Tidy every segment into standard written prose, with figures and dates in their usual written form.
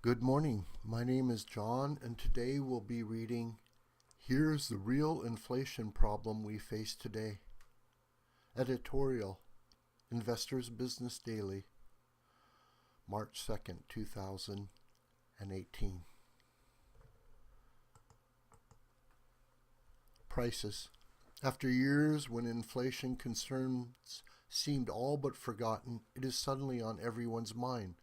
Good morning. My name is John, and today we'll be reading Here's the Real Inflation Problem We Face Today. Editorial, Investors Business Daily, March 2nd, 2018. Prices. After years when inflation concerns seemed all but forgotten, it is suddenly on everyone's mind.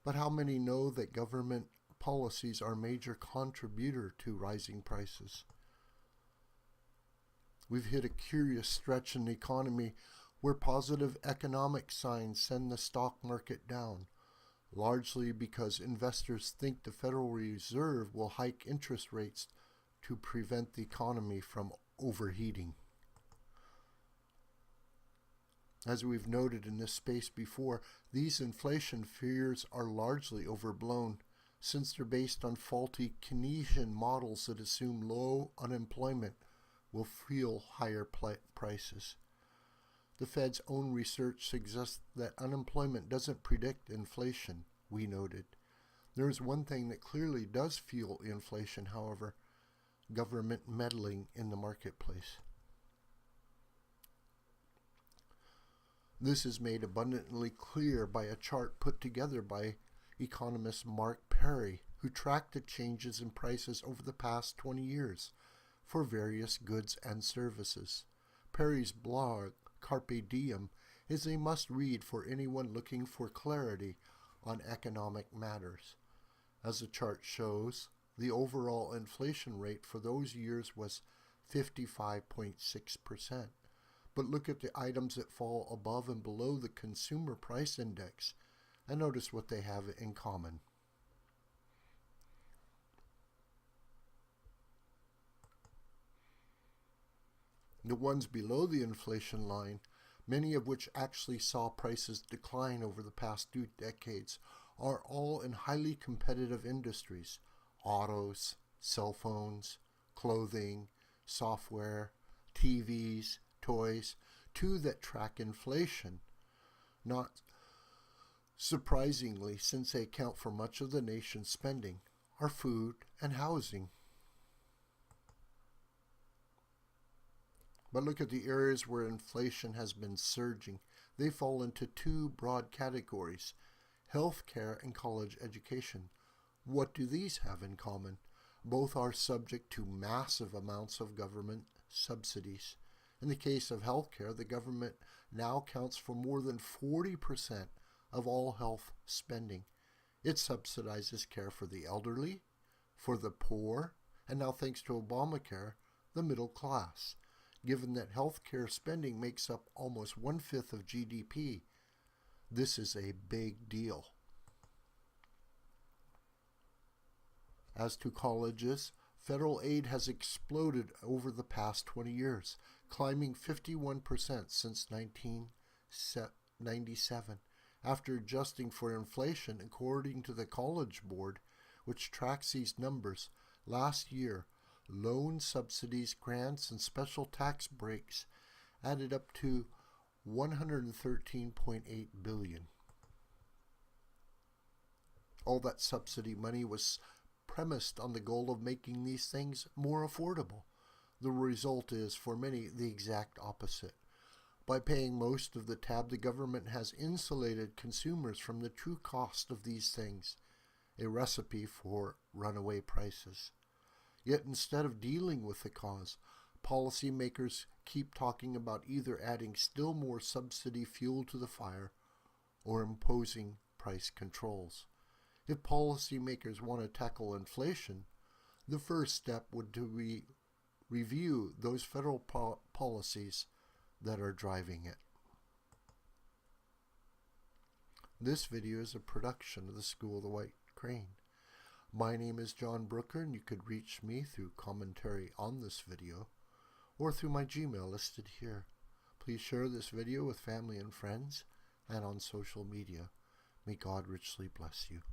But how many know that government policies are a major contributor to rising prices? We've hit a curious stretch in the economy where positive economic signs send the stock market down, largely because investors think the Federal Reserve will hike interest rates to prevent the economy from overheating. As we've noted in this space before, these inflation fears are largely overblown, since they're based on faulty Keynesian models that assume low unemployment will fuel higher prices. The Fed's own research suggests that unemployment doesn't predict inflation, we noted. There is one thing that clearly does fuel inflation, however: government meddling in the marketplace. This is made abundantly clear by a chart put together by economist Mark Perry, who tracked the changes in prices over the past 20 years for various goods and services. Perry's blog, Carpe Diem, is a must-read for anyone looking for clarity on economic matters. As the chart shows, the overall inflation rate for those years was 55.6%. But look at the items that fall above and below the Consumer Price Index and notice what they have in common. The ones below the inflation line, many of which actually saw prices decline over the past 2 decades, are all in highly competitive industries: autos, cell phones, clothing, software, TVs, toys, two that track inflation. Not surprisingly, since they account for much of the nation's spending, are food and housing. But look at the areas where inflation has been surging. They fall into two broad categories: healthcare and college education. What do these have in common? Both are subject to massive amounts of government subsidies. In the case of healthcare, the government now counts for more than 40% of all health spending. It subsidizes care for the elderly, for the poor, and now, thanks to Obamacare, the middle class. Given that healthcare spending makes up almost 1/5 of GDP, this is a big deal. As to colleges, federal aid has exploded over the past 20 years, climbing 51% since 1997. After adjusting for inflation, according to the College Board, which tracks these numbers, last year, loan subsidies, grants, and special tax breaks added up to $113.8 billion. All that subsidy money was premised on the goal of making these things more affordable. The result is, for many, the exact opposite. By paying most of the tab, the government has insulated consumers from the true cost of these things, a recipe for runaway prices. Yet instead of dealing with the cause, policymakers keep talking about either adding still more subsidy fuel to the fire or imposing price controls. If policymakers want to tackle inflation, the first step would be review those federal policies that are driving it. This video is a production of the School of the White Crane. My name is John Brooker, and you could reach me through commentary on this video or through my Gmail listed here. Please share this video with family and friends and on social media. May God richly bless you.